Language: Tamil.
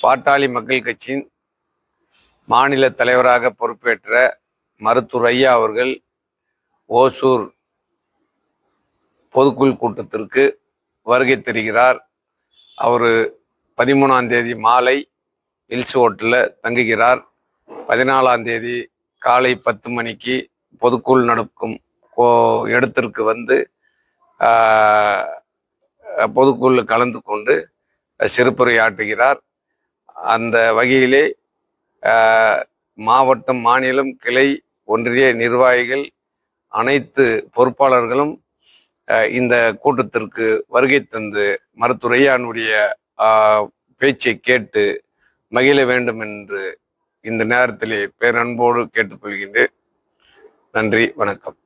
பாட்டாளி மக்கள் கட்சியின் மாநில தலைவராக பொறுப்பேற்ற மருத்துவர் ஐயா அவர்கள் ஓசூர் பொதுக்குழு கூட்டத்திற்கு வருகை தருகிறார். அவர் 13ஆம் தேதி மாலை ஹில்ஸ் ஹோட்டலில் தங்குகிறார். 14ஆம் தேதி காலை 10 மணிக்கு பொதுக்குழு நடக்கும் இடத்திற்கு வந்து பொதுக்குழு கலந்து கொண்டு சிறப்புரையாற்றுகிறார். அந்த வகையிலே மாவட்டம், மாநிலம், கிளை, ஒன்றிய நிர்வாகிகள் அனைத்து பொறுப்பாளர்களும் இந்த கூட்டத்திற்கு வருகை தந்து மருத்துவர் ஐயானுடைய பேச்சை கேட்டு மகிழ வேண்டும் என்று இந்த நேரத்திலே பேரன்போடு கேட்டுக்கொள்கின்றேன். நன்றி, வணக்கம்.